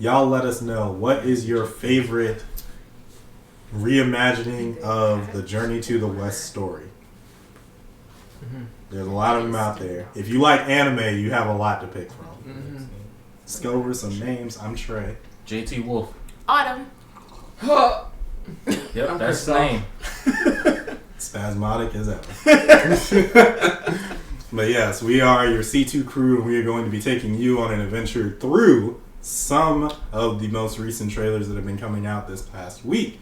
y'all let us know, what is your favorite reimagining of the Journey to the West story? There's a lot of them out there. If you like anime, you have a lot to pick from. Let's go over some names. I'm Trey. JT Wolf. Autumn. Yep, that's the name. Spasmodic as ever. But yes, we are your C2 crew, and we are going to be taking you on an adventure through some of the most recent trailers that have been coming out this past week.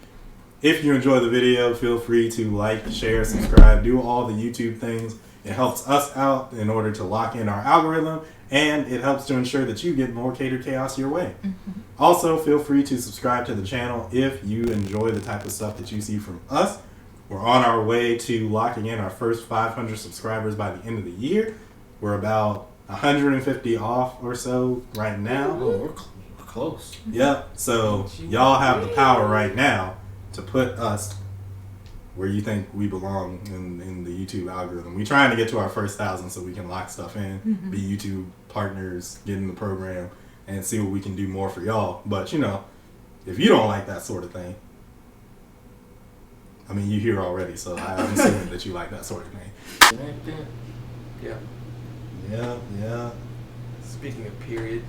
If you enjoy the video, feel free to like, share, subscribe, do all the YouTube things. It helps us out in order to lock in our algorithm, and it helps to ensure that you get more Catered Chaos your way. Also, feel free to subscribe to the channel if you enjoy the type of stuff that you see from us. We're on our way to locking in our first 500 subscribers by the end of the year. We're about 150 off or so right now. Oh, we're close. Yep. So y'all have the power right now to put us where you think we belong in the YouTube algorithm. We're trying to get to our first 1,000 so we can lock stuff in, be YouTube partners, get in the program, and see what we can do more for y'all. But, you know, if you don't like that sort of thing, I mean, you're here already, so I'm assuming that you like that sort of thing. Yeah. Speaking of period.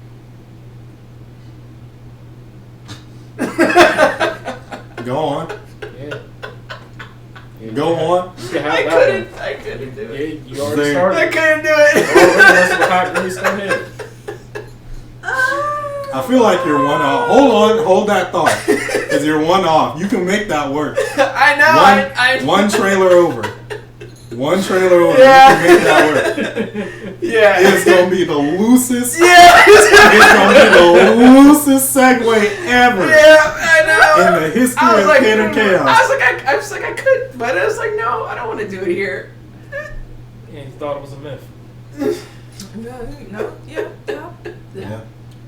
Go on. Yeah. Go on. I couldn't do it. Yeah, you already started. I couldn't do it. That's what hot really started. I feel like you're one off. Hold that thought. Because you're one off. You can make that work. I know. One trailer over. One trailer over. Yeah. You can make that work. Yeah. It's going to be the loosest. Yeah. It's going to be the loosest segue ever. Yeah, I know. In the history of Catered Chaos. I was like, I could, but I was like, no, I don't want to do it here. Yeah, you thought it was a myth. No. Yeah.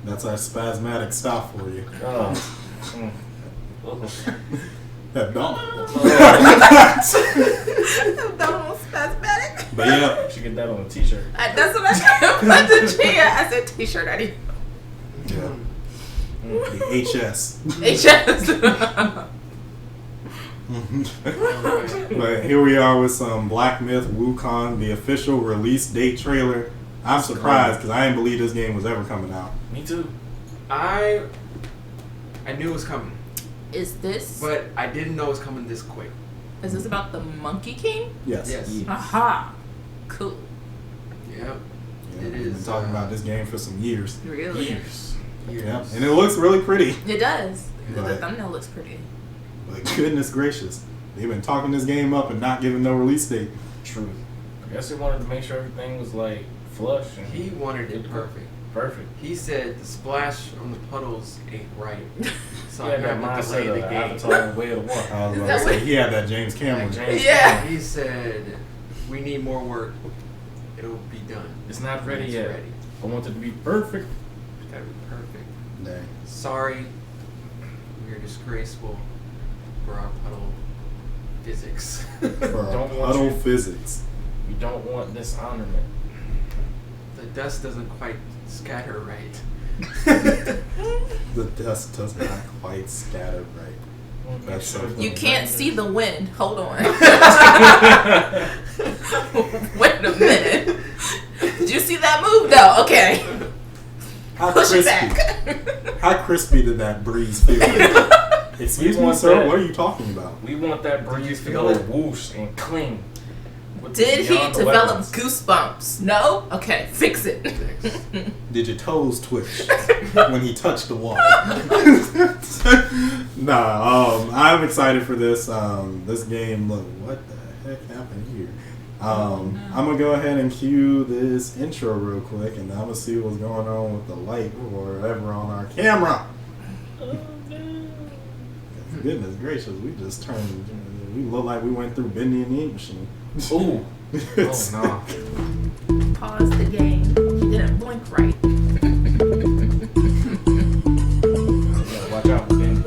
That's our spasmodic stop for you. Don't spasmodic. But yeah. You should get that on a t-shirt. That's what I said. I said t-shirt. I didn't. Yeah. The HS. But here we are with some Black Myth Wukong, the official release date trailer. I'm surprised because I didn't believe this game was ever coming out. Me too. I knew it was coming. Is this? But I didn't know it was coming this quick. Is this about the Monkey King? Yes. Aha. Cool. Yep. Yeah, It we've is, been talking about this game for some years. Really? Years. Yeah, and it looks really pretty. It does. The But- thumbnail looks pretty. But goodness gracious, they've been talking this game up and not giving no release date. True. I guess they wanted to make sure everything was like flush and He wanted it perfect. perfect. He said the splash on the puddles ain't right. So Yeah, I that had to delay mindset of the the game. Avatar and Way of the Water. I was about to say, he had that James Cameron. Like James Yeah. Cameron. He said, we need more work. It'll be done. It's not ready It's yet. ready. I want it to be perfect. It's gotta be perfect. Dang. Sorry, we are disgraceful for our puddle physics. For Don't our want puddle you- physics. We don't want dishonorment. The dust doesn't quite scatter right. The dust does not quite scatter right. That's so You funny. can't see the wind. Hold on. Wait a minute. Did you see that move though? Okay. How Push it crispy? back. How crispy did that breeze feel? Excuse me, want sir. that. What are you talking about? We want that breeze to feel go it? whoosh and cling. with Did he beyond the develop weapons. goosebumps? No? Okay, fix it. Did your toes twitch when he touched the water? I'm excited for this. This game. Look, what the heck happened here? I'm gonna go ahead and cue this intro real quick, and I'm gonna see what's going on with the light or whatever on our camera. Goodness gracious, we just turned. We look like we went through Bendy and the Ink Machine. Ooh. It's- Oh Pause the game. He didn't blink right. no. Yeah, watch out, Ben.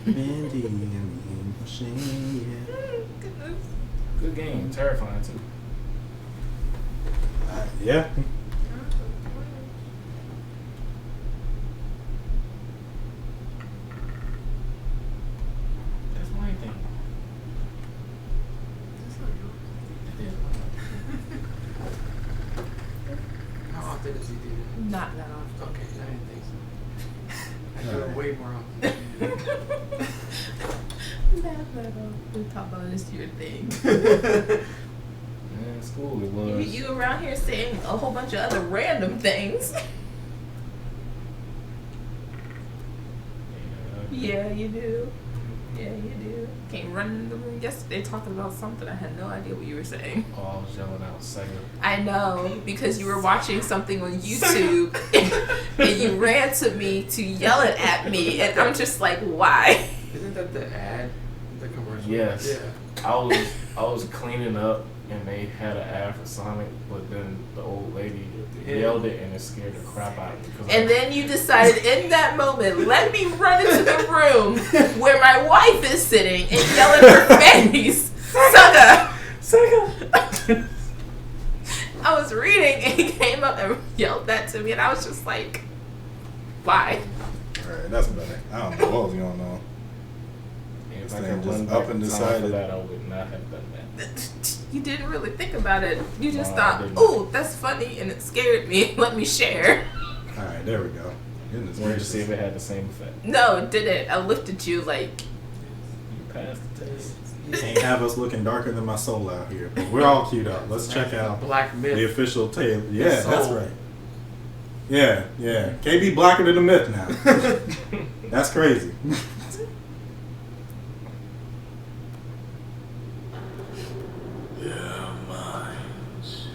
Bendy and the Ink Machine, yeah. Good game, terrifying too. Yeah. That's my thing. How often does he do that? Not that often. Okay, I didn't think so. I do it way more often. We talk about this your thing. Man, in school it was. You around here saying a whole bunch of other random things. Yeah, you do. Yeah, you do. Came running in the room yesterday talking about something. I had no idea what you were saying. Oh, I was yelling out Sega. I know, because you were watching something on YouTube and you ran to me to yell it at me, and I'm just like, why? Isn't that the ad? The commercial? Yes. Yeah. I was cleaning up and they had an ad for Sonic, but then the old lady yelled it and it scared the crap out of me. And then you decided in that moment, let me run into the room where my wife is sitting and yell in her face, Sega! I was reading and he came up and yelled that to me, and I was just like, why? Alright, that's better. I don't know what was going on. If This I thing could just run up back and in time for decided. that, I would not have done that. You didn't really think about it. You just No, I thought, didn't. ooh, that's funny, and it scared me. Let me share. Alright, there we go. Goodness Wanted to see gracious. if it had the same effect. No, it didn't. I looked at you like, You passed the test. You can't have us looking darker than my soul out here. But we're all queued up. Let's check out Black Myth. the official tail. Yeah, The that's soul. right. Yeah, yeah. Can't be blacker than the myth now. That's crazy. Their minds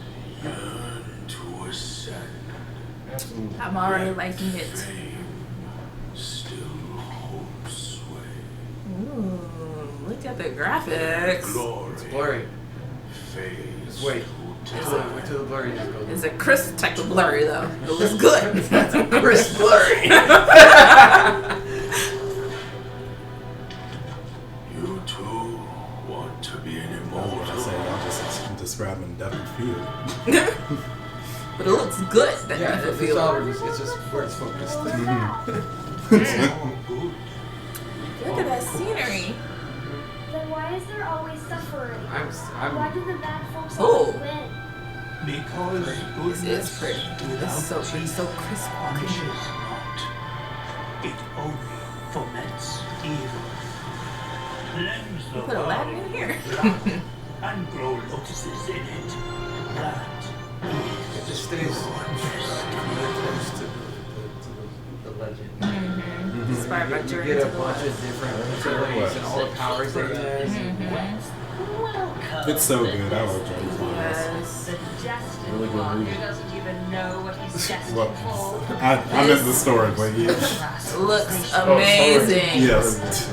yearn to ascend. Absolutely. I'm already liking it. Fame still holds sway. Ooh, look at the graphics. Glory It's blurry. fades Wait. to Wait time. till the blurry just goes. It's a crisp type of blurry, though. It was good. That's a crisp blurry. You too want to be an That's what I immortal. say. Y'all just describing depth of field. But it looks good. That Yeah, doesn't it's feel. all it's just where it's focused. All good. Look at that scenery. Then why is there always suffering? Why I'm do the bad folks Oh. always win? Because This goodness is pretty. This is so pretty, so crisp. punishes not. It only foments evil. Cleanse the Put Aladdin in here. blood and grow lotuses in it. That it just stays really close to the legend. Inspired by You Journey get to a the bunch West. of different abilities and all the powers that he has. It's so good. I love Johnny. Yes. The destined Really good one movie. who doesn't even know what he's destined Well, for. I missed the story, but yeah. Looks amazing. Yes.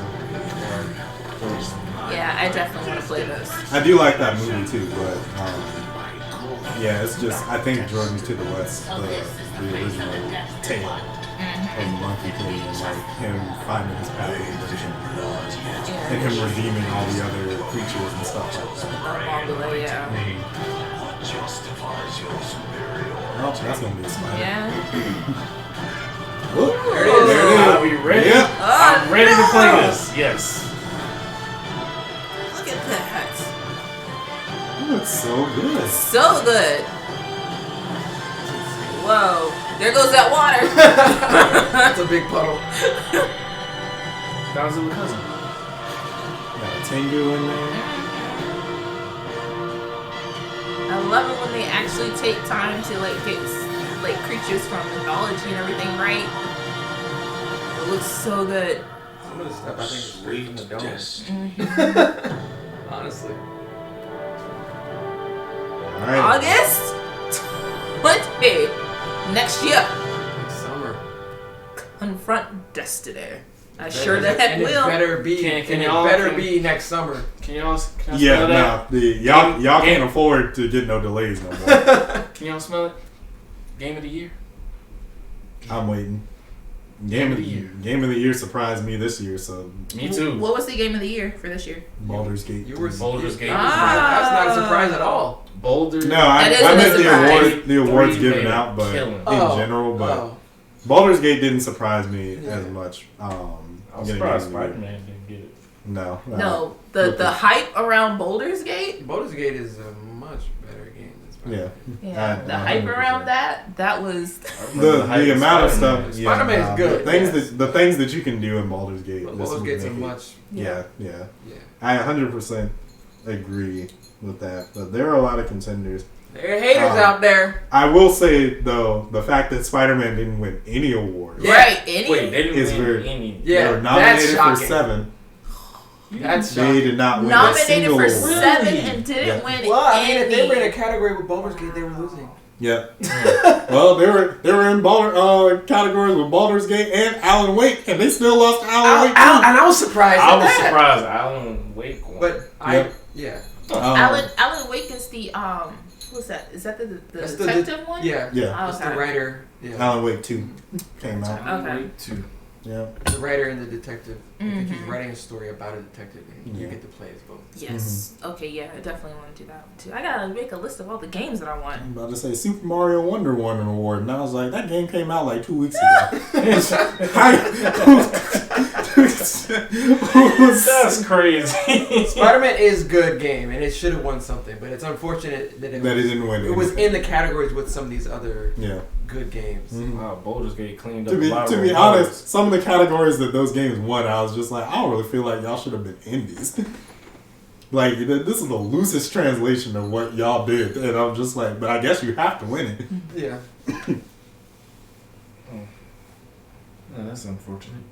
Yeah, I definitely want to play this. I do like that movie too, but yeah, it's just I think Jordan to the West, the original tale of the Monkey King, and like him finding his path of redemption, and him redeeming all the other creatures and stuff like that. Along the way, yeah. what justifies your superior. Oh, that's gonna be a spider. Yeah. Look, There it is. Are we ready? Yeah. Oh, I'm ready to no! play this. Yes. Look at that. Oh, it's so good. So good. Whoa. There goes that water. That's a big puddle. That was a cousin. Got a Tengu in there. I love it when they actually take time to like get like creatures from mythology and everything right. It looks so good. Some of this stuff I think is straight from the dome. Destiny. Honestly. All right. August 20 next year. Next summer. Confront Destiny. I sure the heck And will. it better be. Can and it y'all- better can- be next summer. Can y'all Yeah, smell that? no, y'all Game- can't afford to get no delays no more. Can y'all smell it? Game of the year? I'm waiting. Game of the year surprised me this year, so Me too. What was the game of the year for this year? Baldur's Gate. You were 3. Baldur's Gate. Ah. That's not a surprise at all. Boulder. No, I meant the awards given out, but in general. But Baldur's Gate didn't surprise me as much. I'm surprised Spider-Man didn't get it. No. The hype around Baldur's Gate. Baldur's Gate is a much better game than Spider-Man. Yeah. The hype around that was the amount of stuff. Spider-Man is good. The things that you can do in Baldur's Gate. Baldur's Gate's a much. Yeah. I 100% agree with that. But there are a lot of contenders. There are haters out there. I will say though, the fact that Spider-Man didn't win any awards, right? Wait, they didn't win any. Yeah, they were nominated for 7. That's they did not win nominated a for single 7 award. and didn't win any. Well, I mean, if they were in a category with Baldur's Gate, they were losing. Yeah. Well, they were in categories with Baldur's Gate and Alan Wake, and they still lost to Alan Wake. And I was surprised. Surprised Alan Wake won. But Alan Wake is the what's that? Is that the detective one? Yeah. That's the writer. Yeah. Alan Wake 2 came out. Alan Wake 2. Yeah. The writer and the detective. I think he's writing a story about a detective, and you get to play as both. Yes. Okay. Yeah. I definitely want to do that one too. I gotta make a list of all the games that I want. I'm about to say Super Mario Wonder won an award, and I was like, that game came out like 2 weeks ago. That's crazy. Spider-Man is a good game, and it should have won something, but it's unfortunate that it didn't win. It was in the categories with some of these other good games. Wow, Baldur's Gate cleaned up. To be honest, some of the categories that those games won, I was just like, I don't really feel like y'all should have been indies. Like, this is the loosest translation of what y'all did, and I'm just like, but I guess you have to win it. Yeah. Yeah, that's unfortunate.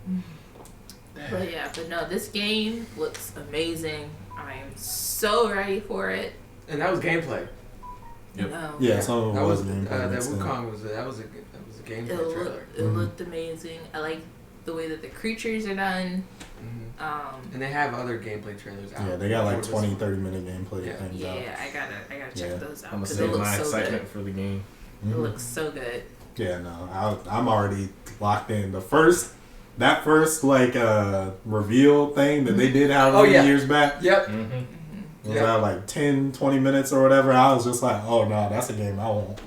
But no, this game looks amazing. I am so ready for it. And that was gameplay. Yep. No. Yeah, some of it was gameplay. That Wukong was a gameplay trailer. It looked amazing. I like the way that the creatures are done. And they have other gameplay trailers out. Yeah, they got like 20, 30-minute gameplay things out. Yeah, I gotta check those out. I'm gonna Because save it looks my so excitement good. for the game. It looks so good. Yeah, no, I'm already locked in. That first like reveal thing that they did out years back. Yep. It was out like 10, 20 minutes or whatever. I was just like, oh no, that's a game I want.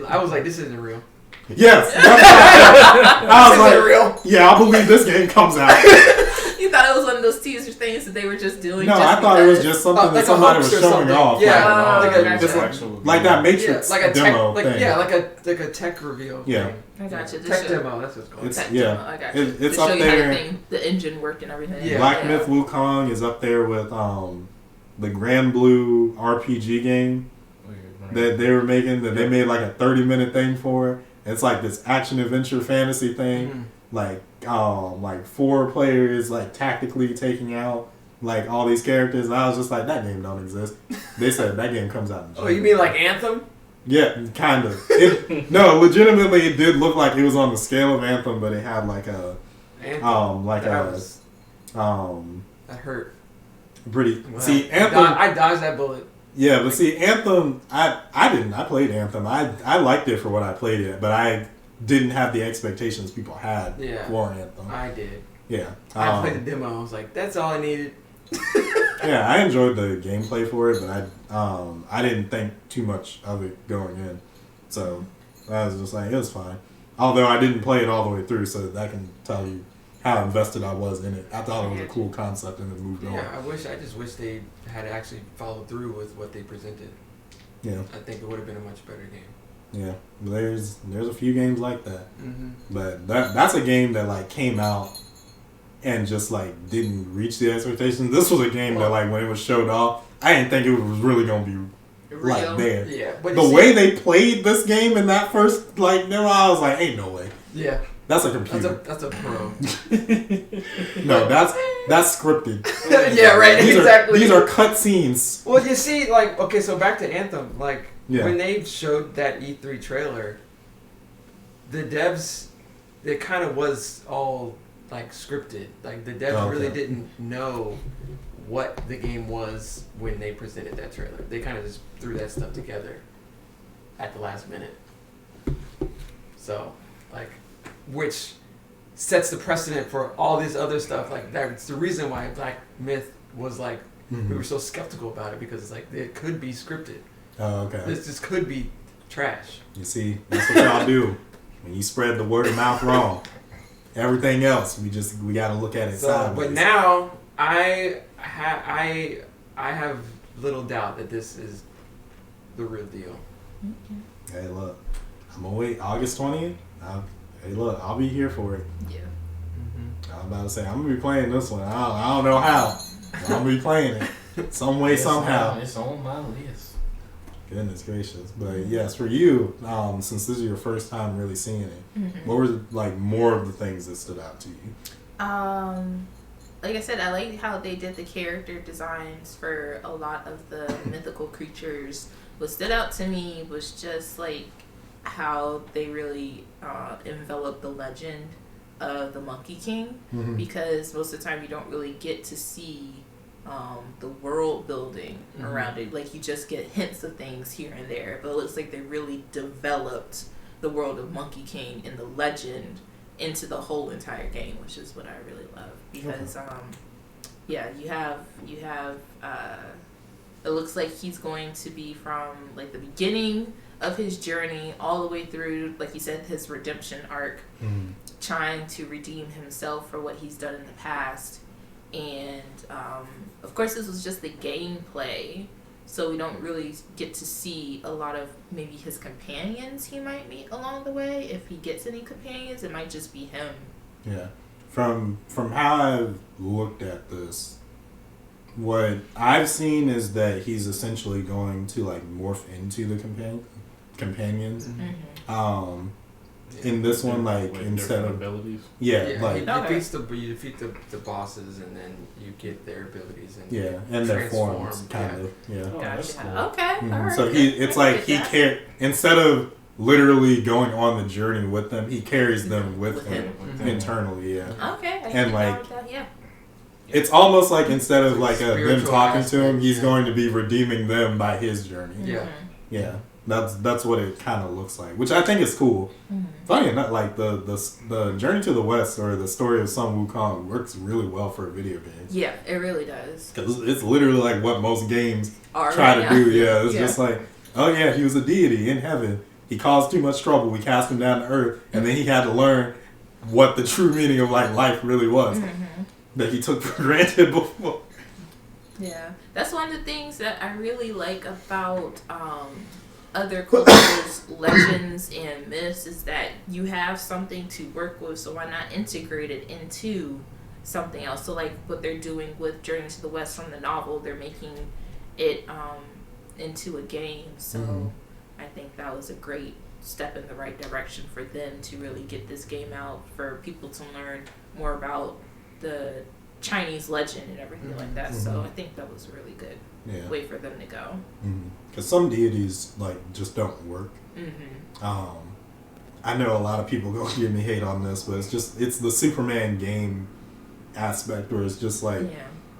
I was like, this isn't real. Yes. I was like, real. Yeah, I believe this game comes out. You thought it was one of those teaser things that they were just doing? No, I thought it was just something that somebody was showing off. Yeah, like that Matrix demo thing. Yeah, like a tech reveal. Yeah. I got you. Tech demo, that's what it's called. Tech demo, I got you. It's to up show you there. how the engine worked and everything. Yeah. Black Myth Wukong is up there with the Grand Blue RPG game that they were making. That they made like a 30-minute thing for. It's like this action adventure fantasy thing. Like 4 players like tactically taking out like all these characters. And I was just like, that game don't exist. They said that game comes out in January. Oh, you mean like Anthem? Yeah, kind of. No, legitimately, it did look like it was on the scale of Anthem, but it had like a Anthem. that hurt. Pretty. Wow. See, Anthem. I dodged that bullet. Yeah, but see, Anthem. I didn't. I played Anthem. I liked it for what I played it, but I didn't have the expectations people had for Anthem. I did. Yeah. I played the demo. I was like, that's all I needed. Yeah, I enjoyed the gameplay for it, but I didn't think too much of it going in. So I was just like, it was fine. Although I didn't play it all the way through, so that can tell you how invested I was in it. I thought it was a cool concept and it moved on. Yeah, I just wish they had actually followed through with what they presented. Yeah. I think it would have been a much better game. Yeah, there's a few games like that, but that's a game that like came out and just like didn't reach the expectations. This was a game that like when it was showed off, I didn't think it was really gonna be like there. Yeah, but the way they played this game in that first like demo, I was like, ain't no way. Yeah, that's a computer. That's a pro. No, that's scripted. Yeah, right. These are cut scenes. Well, you see, like, okay, so back to Anthem, like. Yeah. When they showed that E3 trailer, the devs, it kind of was all like scripted. Like the devs really didn't know what the game was when they presented that trailer. They kind of just threw that stuff together at the last minute. So, like, which sets the precedent for all this other stuff. Like that's the reason why Black Myth was like we were so skeptical about it because it's like it could be scripted. Oh, okay. This could be trash. You see, that's what y'all do when you spread the word of mouth wrong. Everything else, we got to look at it sideways. But now I have little doubt that this is the real deal. Hey, look, I'm gonna wait August 20th. Hey, look, I'll be here for it. Yeah. I was about to say I'm gonna be playing this one. I don't know how. But I'm gonna be playing it some way, somehow. It's on my list. Goodness gracious! But yes, for you, since this is your first time really seeing it, what were like more of the things that stood out to you? Like I said, I like how they did the character designs for a lot of the mythical creatures. What stood out to me was just like how they really enveloped the legend of the Monkey King, because most of the time you don't really get to see the world building around it. Like, you just get hints of things here and there, but it looks like they really developed the world of Monkey King and the legend into the whole entire game, which is what I really love. Because you have it looks like he's going to be from like the beginning of his journey all the way through, like you said, his redemption arc, trying to redeem himself for what he's done in the past. And of course this was just the gameplay, so we don't really get to see a lot of maybe his companions he might meet along the way. If he gets any companions, it might just be him. Yeah. From how I've looked at this, what I've seen is that he's essentially going to like morph into the companions. In this one, like instead of abilities, like you defeat the bosses, and then you get their abilities and and their forms, kind of. Oh, that's cool. Okay, all right. So he instead of literally going on the journey with them, he carries them with him internally. Okay, and like it's almost like instead of like them talking to him, he's going to be redeeming them by his journey. That's what it kind of looks like, which I think is cool. Funny enough, like the Journey to the West or the story of Sun Wukong works really well for a video game. Yeah, it really does. Because it's literally like what most games try to do. Yeah, it's just like, oh yeah, he was a deity in heaven. He caused too much trouble. We cast him down to earth, and then he had to learn what the true meaning of like life really was that he took for granted before. Yeah, that's one of the things that I really like about other cultures, legends, and myths, is that you have something to work with, so why not integrate it into something else? So like what they're doing with Journey to the West from the novel, they're making it into a game. So I think that was a great step in the right direction for them to really get this game out, for people to learn more about the Chinese legend and everything like that. So I think that was a really good way for them to go. Because some deities like just don't work. I know a lot of people go give me hate on this, but it's the Superman game aspect where it's just like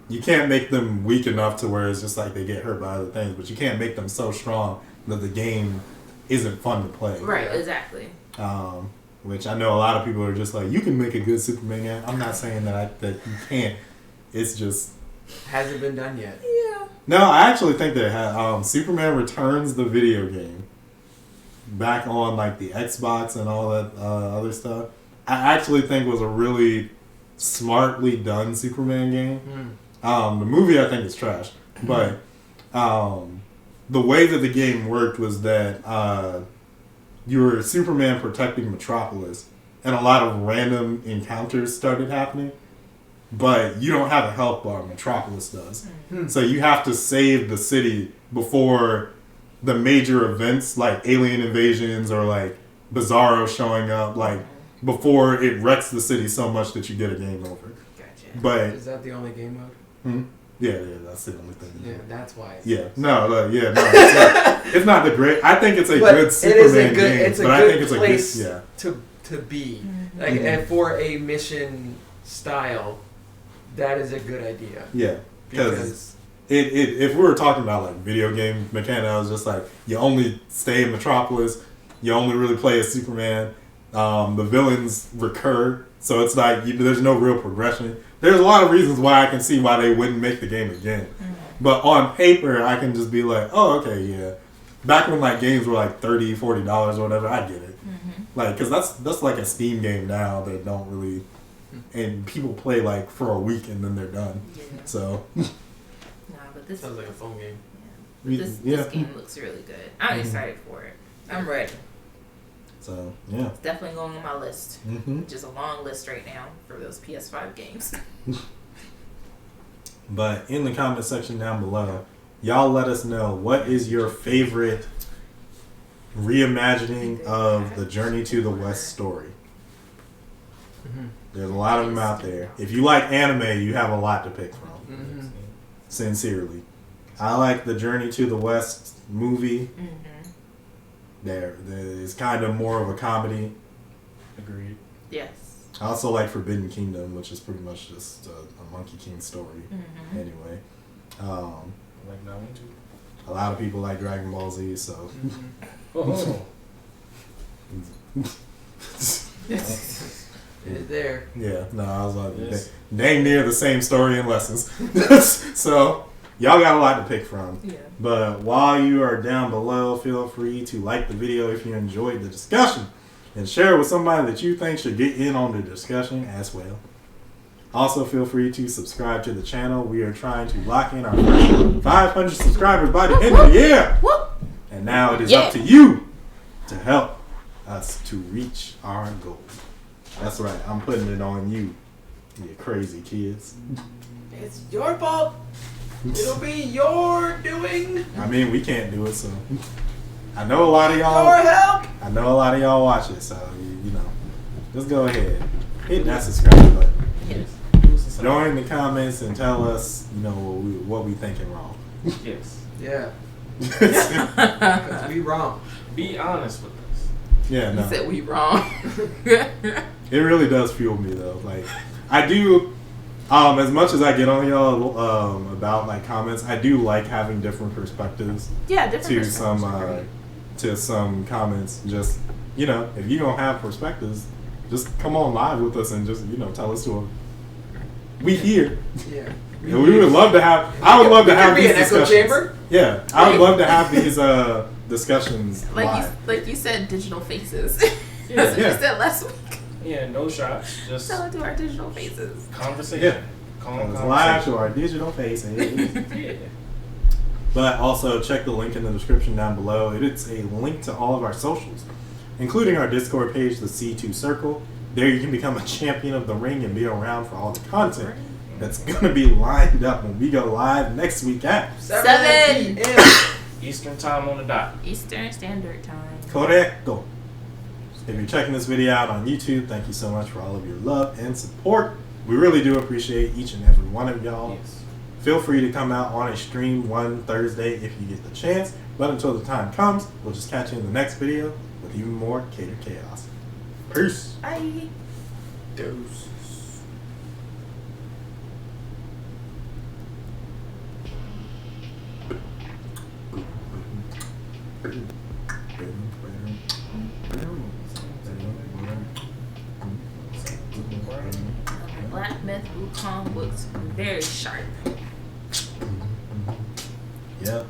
you can't make them weak enough to where it's just like they get hurt by other things, but you can't make them so strong that the game isn't fun to play. Right, exactly. Which I know a lot of people are just like, you can make a good Superman game. I'm not saying that you can't. It's just hasn't been done yet. Yeah. No, I actually think that Superman Returns, the video game, back on like the Xbox and all that other stuff, I actually think was a really smartly done Superman game. The movie I think is trash, but the way that the game worked was that you were Superman protecting Metropolis, and a lot of random encounters started happening, but you don't have a health bar. Metropolis does. So you have to save the city before the major events like alien invasions or like Bizarro showing up, like before it wrecks the city so much that you get a game over. Gotcha. But is that the only game mode? Yeah, that's the only thing. Yeah, that's why. It's not the great. I think it's a good Superman game, it's a but good I think it's place a good, to be. Like, and for a mission style, that is a good idea. Yeah, because if we were talking about like video game mechanics, I was just like, you only stay in Metropolis, you only really play as Superman. The villains recur, so it's like there's no real progression. There's a lot of reasons why I can see why they wouldn't make the game again. But on paper, I can just be like, oh, okay, yeah. back when like games were like $30, $40 or whatever, I'd get it. Mm-hmm. Like, cause that's like a Steam game now that don't really, and people play like for a week and then they're done. Yeah. So. Nah, but this Sounds like a phone game. This game looks really good. I'm excited for it. I'm ready. So yeah, It's definitely going on my list. Mm-hmm. Which is a long list right now for those PS5 games. But in the comment section down below, y'all let us know what is your favorite reimagining of the Journey to the West story. There's a lot of them out there. If you like anime, you have a lot to pick from. Sincerely, I like the Journey to the West movie. There is kind of more of a comedy. Agreed. Yes. I also like Forbidden Kingdom, which is pretty much just a Monkey King story. Anyway, I like that one too. a lot of people like Dragon Ball Z, so. Oh. It's there. Yeah, no, I was like, Yes. dang near the same story and lessons. So, y'all got a lot to pick from. Yeah. But while you are down below, feel free to like the video if you enjoyed the discussion and share it with somebody that you think should get in on the discussion as well. Also, feel free to subscribe to the channel. We are trying to lock in our first 500 subscribers by the end of the year. And now it is up to you to help us to reach our goal. That's right. I'm putting it on you, you crazy kids. It's your fault. It'll be your doing. I mean, we can't do it, so I know a lot of y'all. Your help. I know a lot of y'all watch it, so you know, just go ahead, hit that subscribe button. Yes. Join the comments and tell us, you know, what we thinking wrong. Yes. Yeah. Because we wrong. Be honest with us. Yeah, no. You said we wrong. It really does fuel me though. Like I do, as much as I get on y'all about like comments, I do like having different perspectives Yeah, different to some comments. Just you know, if you don't have perspectives, just come on live with us and just tell us to. We here. Yeah. And we would love to have. I would love to have these an echo discussions. chamber. Yeah, I would love to have these discussions live. Like you said, digital faces. Yeah. That's what you said last week. Yeah, no shots. Just Tell it to our digital faces. conversation. Yeah. Calm Live conversation. to our digital faces. Yeah. But also check the link in the description down below. It's a link to all of our socials, including our Discord page, the C2 Circle. There you can become a champion of the ring and be around for all the content that's going to be lined up when we go live next week at 7 p.m. Eastern time on the dot. Eastern Standard Time. Correcto. If you're checking this video out on YouTube, thank you so much for all of your love and support. We really do appreciate each and every one of y'all. Yes. Feel free to come out on a stream one Thursday if you get the chance. But until the time comes, we'll just catch you in the next video with even more Catered Chaos. Peace. Bye. Deuces. Black Myth Wukong looks very sharp. Yep.